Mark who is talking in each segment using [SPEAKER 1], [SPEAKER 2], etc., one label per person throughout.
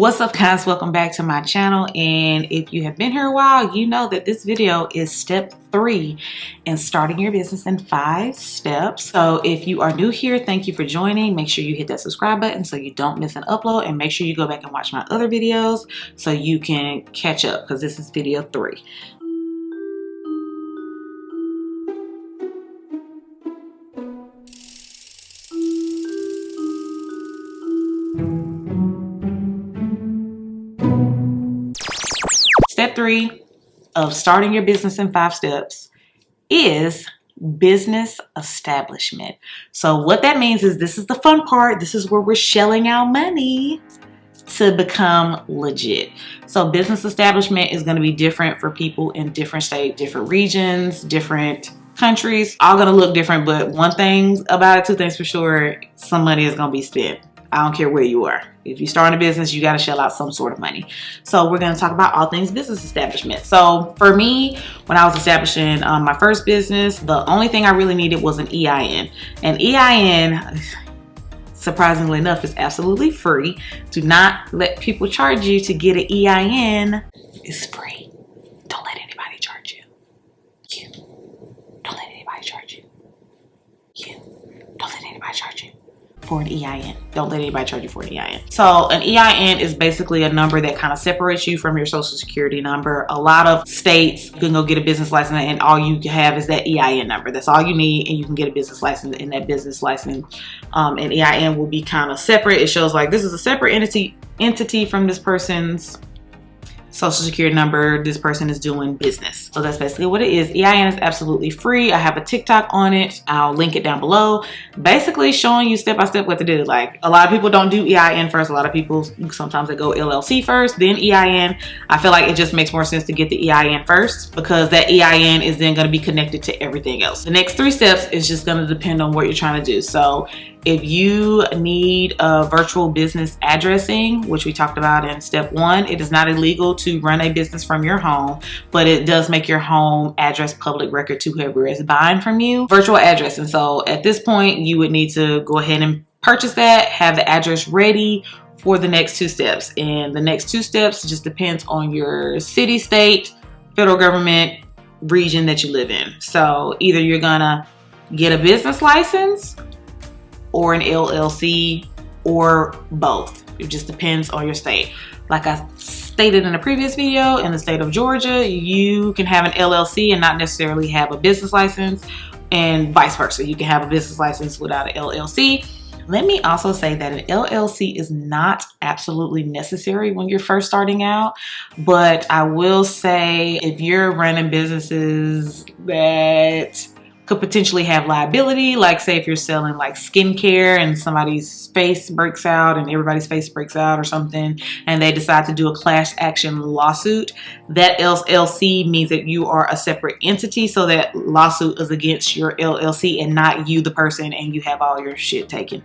[SPEAKER 1] What's up, guys? Welcome back to my channel, and if you have been here a while, you know that this video is step 3 in starting your business in 5 steps. So if you are new here, thank you for joining. Make sure you hit that subscribe button so you don't miss an upload, and make sure you go back and watch my other videos so you can catch up, because this is video 3. Step 3 of starting your business in 5 steps is business establishment. So what that means is, this is the fun part. This is where we're shelling out money to become legit. So business establishment is going to be different for people in different states, different regions, different countries, all going to look different. But one thing about it, 2 things for sure, some money is going to be spent. I don't care where you are. If you start a business, you got to shell out some sort of money. So we're going to talk about all things business establishment. So for me, when I was establishing my first business, the only thing I really needed was an EIN. And EIN, surprisingly enough, is absolutely free. Do not let people charge you to get an EIN. It's free. Don't let anybody charge you. Don't let anybody charge you. Don't let anybody charge you for an EIN. Don't let anybody charge you for an EIN. So an EIN is basically a number that kind of separates you from your social security number. A lot of states, you can go get a business license and all you have is that EIN number. That's all you need, and you can get a business license. And that business license, an EIN will be kind of separate. It shows like this is a separate entity from this person's social security number. This person is doing business. So that's basically what it is. EIN is absolutely free. I have a TikTok on it. I'll link it down below. Basically showing you step by step what to do. Like, a lot of people don't do EIN first. A lot of people, sometimes they go LLC first, then EIN. I feel like it just makes more sense to get the EIN first, because that EIN is then going to be connected to everything else. The next 3 steps is just going to depend on what you're trying to do. So if you need a virtual business addressing, which we talked about in step 1, it is not illegal to run a business from your home, but it does make your home address public record to whoever is buying from you. Virtual addressing. So at this point, you would need to go ahead and purchase that, have the address ready for the next 2 steps. And the next 2 steps just depends on your city, state, federal government, region that you live in. So either you're gonna get a business license or an LLC, or both. It just depends on your state. Like I stated in a previous video, in the state of Georgia, you can have an LLC and not necessarily have a business license, and vice versa. You can have a business license without an LLC. Let me also say that an LLC is not absolutely necessary when you're first starting out, but I will say if you're running businesses that could potentially have liability, like say if you're selling like skincare and somebody's face breaks out and everybody's face breaks out or something, and they decide to do a class action lawsuit, that LLC means that you are a separate entity, so that lawsuit is against your LLC and not you, the person, and you have all your shit taken.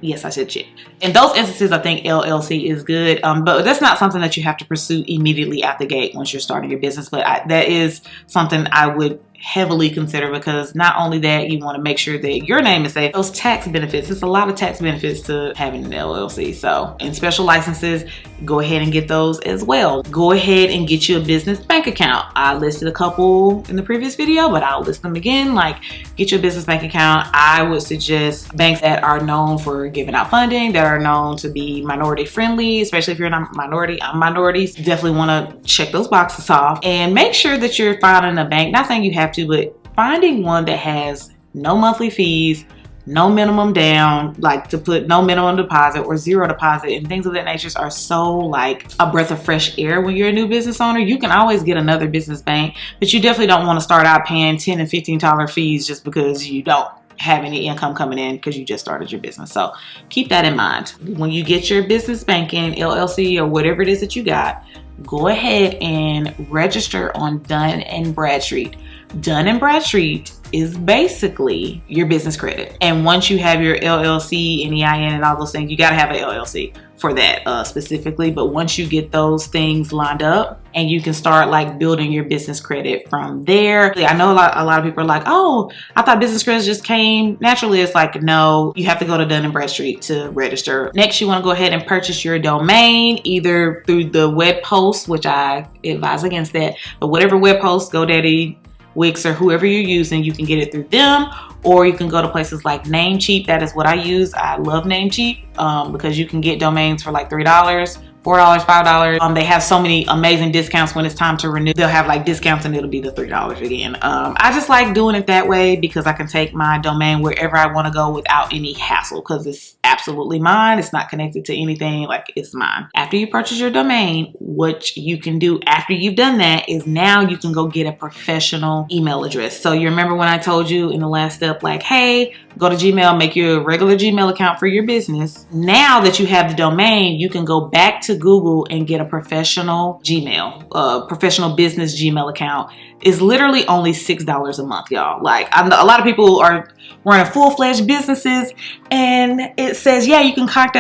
[SPEAKER 1] Yes, I said shit. In those instances, I think LLC is good, but that's not something that you have to pursue immediately out the gate once you're starting your business. But that is something I would heavily consider, because not only that, you want to make sure that your name is safe. Those tax benefits, there's a lot of tax benefits to having an LLC. So, and special licenses, go ahead and get those as well. Go ahead and get you a business bank account. I listed a couple in the previous video, but I'll list them again. Like, get your business bank account. I would suggest banks that are known for giving out funding, that are known to be minority friendly, especially if you're a minority. I'm minorities. Definitely want to check those boxes off, and make sure that you're finding a bank. Not saying you have to, but finding one that has no monthly fees, no minimum down, like to put no minimum deposit or 0 deposit, and things of that nature are so like a breath of fresh air when you're a new business owner. You can always get another business bank, but you definitely don't want to start out paying $10 and $15 fees just because you don't have any income coming in because you just started your business. So keep that in mind. When you get your business banking, LLC, or whatever it is that you got, go ahead and register on Dun & Bradstreet. Dun & Bradstreet is basically your business credit. And once you have your LLC and EIN and all those things, you got to have an LLC. for that specifically. But once you get those things lined up, and you can start like building your business credit from there. I know a lot of people are like, oh, I thought business credits just came naturally. It's like, no, you have to go to Dun & Bradstreet to register. Next, you want to go ahead and purchase your domain, either through the web host, which I advise against that, but whatever web host, GoDaddy, Wix, or whoever you're using, you can get it through them, or you can go to places like Namecheap. That is what I use. I love Namecheap because you can get domains for like $3, $4, $5. They have so many amazing discounts when it's time to renew. They'll have like discounts and it'll be the $3 again. I just like doing it that way because I can take my domain wherever I want to go without any hassle, because it's absolutely mine. It's not connected to anything, like it's mine. After you purchase your domain, what you can do after you've done that is now you can go get a professional email address. So you remember when I told you in the last step, like, hey, go to Gmail, make you a regular Gmail account for your business. Now that you have the domain, you can go back to Google and get a professional Gmail, professional business Gmail account. It's literally only $6 a month, y'all. Like, a lot of people are running full-fledged businesses, and it says, yeah, you can contact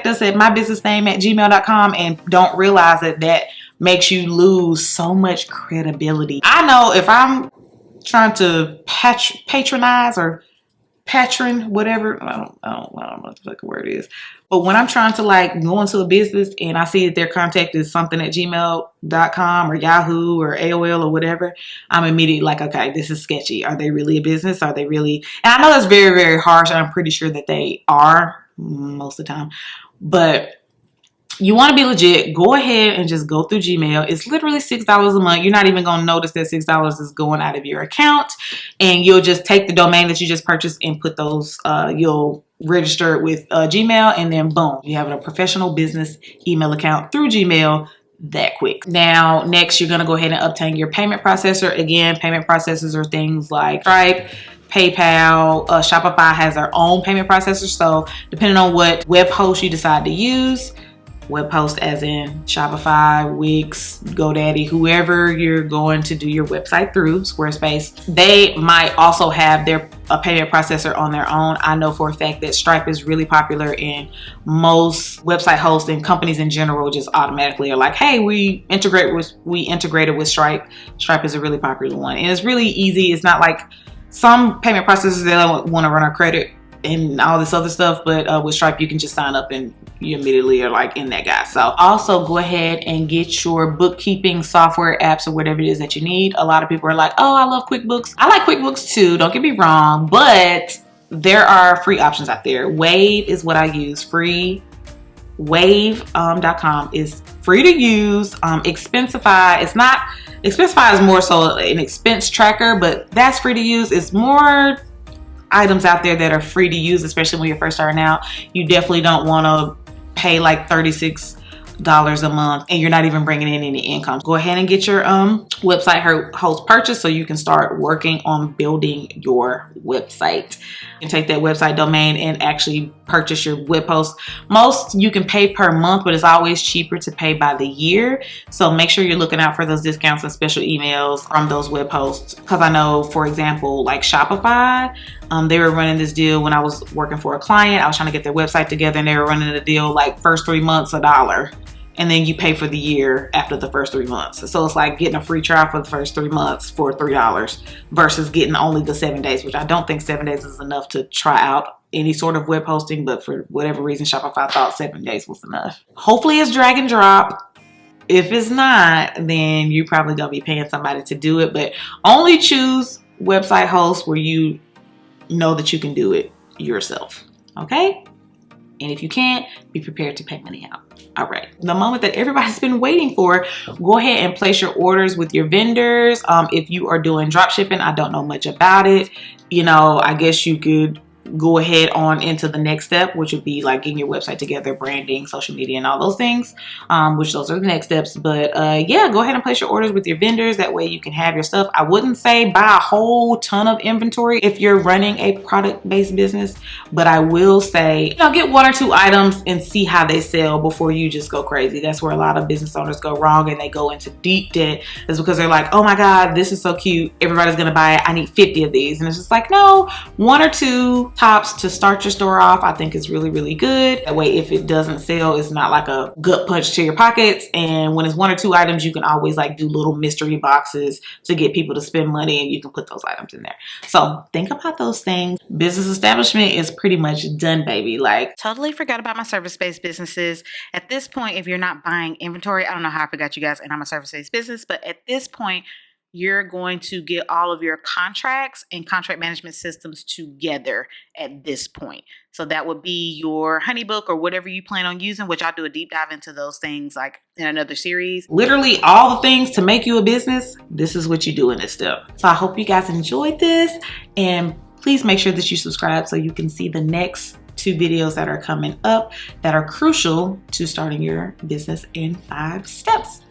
[SPEAKER 1] us at mybusinessname@gmail.com, and don't realize that makes you lose so much credibility. I know if I'm trying to patronize or patron, whatever, I don't know what the fucking word is. But when I'm trying to like go into a business and I see that their contact is something at gmail.com or Yahoo or AOL or whatever, I'm immediately like, okay, this is sketchy. Are they really a business? Are they really? And I know that's very, very harsh. I'm pretty sure that they are most of the time. But you want to be legit, go ahead and just go through Gmail. It's literally $6 a month. You're not even going to notice that $6 is going out of your account. And you'll just take the domain that you just purchased and put those, you'll register it with Gmail, and then boom, you have a professional business email account through Gmail that quick. Now, next, you're going to go ahead and obtain your payment processor. Again, payment processors are things like Stripe, PayPal, Shopify has their own payment processor. So depending on what web host you decide to use, web host as in Shopify, Wix, GoDaddy, whoever you're going to do your website through, Squarespace, they might also have their payment processor on their own. I know for a fact that Stripe is really popular, and most website hosts and companies in general just automatically are like, hey, we integrated with Stripe. Stripe is a really popular one, and it's really easy. It's not like some payment processors, they don't want to run our credit and all this other stuff, but with Stripe you can just sign up and you immediately are like in that guy. So also go ahead and get your bookkeeping software apps or whatever it is that you need. A lot of people are like, oh, I love QuickBooks. I like QuickBooks too, don't get me wrong, but there are free options out there. Wave is what I use. Free wave.com is free to use. Expensify is more so an expense tracker, but that's free to use. It's more items out there that are free to use, especially when you're first starting out. You definitely don't want to pay like $36 a month and you're not even bringing in any income. Go ahead and get your website host purchased so you can start working on building your website. You can take that website domain and actually purchase your web host. Most you can pay per month, but it's always cheaper to pay by the year. So make sure you're looking out for those discounts and special emails from those web hosts. Because I know, for example, like Shopify, they were running this deal when I was working for a client. I was trying to get their website together, and they were running a deal like first 3 months $1. And then you pay for the year after the first 3 months. So it's like getting a free trial for the first 3 months for $3 versus getting only the 7 days, which I don't think 7 days is enough to try out any sort of web hosting, but for whatever reason, Shopify thought 7 days was enough. Hopefully it's drag and drop. If it's not, then you're probably gonna be paying somebody to do it, but only choose website hosts where you know that you can do it yourself, okay? And if you can't, be prepared to pay money out. All right, the moment that everybody's been waiting for, go ahead and place your orders with your vendors. If you are doing drop shipping, I don't know much about it. You know, I guess you could go ahead on into the next step, which would be like getting your website together, branding, social media, and all those things, which those are the next steps. But yeah, go ahead and place your orders with your vendors. That way you can have your stuff. I wouldn't say buy a whole ton of inventory if you're running a product-based business, but I will say, you know, get 1 or 2 items and see how they sell before you just go crazy. That's where a lot of business owners go wrong, and they go into deep debt. Is because they're like, oh my God, this is so cute, everybody's gonna buy it, I need 50 of these. And it's just like, no, 1 or 2 tops to start your store off, I think is really, really good. That way, if it doesn't sell, it's not like a gut punch to your pockets. And when it's 1 or 2 items, you can always like do little mystery boxes to get people to spend money, and you can put those items in there. So think about those things. Business establishment is pretty much done, baby. Like, totally forgot about my service-based businesses. At this point, if you're not buying inventory, I don't know how I forgot you guys, and I'm a service-based business, but at this point, you're going to get all of your contracts and contract management systems together at this point. So that would be your honeybook or whatever you plan on using, which I'll do a deep dive into those things like in another series. Literally all the things to make you a business, this is what you do in this step. So I hope you guys enjoyed this, and please make sure that you subscribe so you can see the next 2 videos that are coming up that are crucial to starting your business in 5 steps.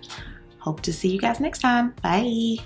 [SPEAKER 1] Hope to see you guys next time. Bye.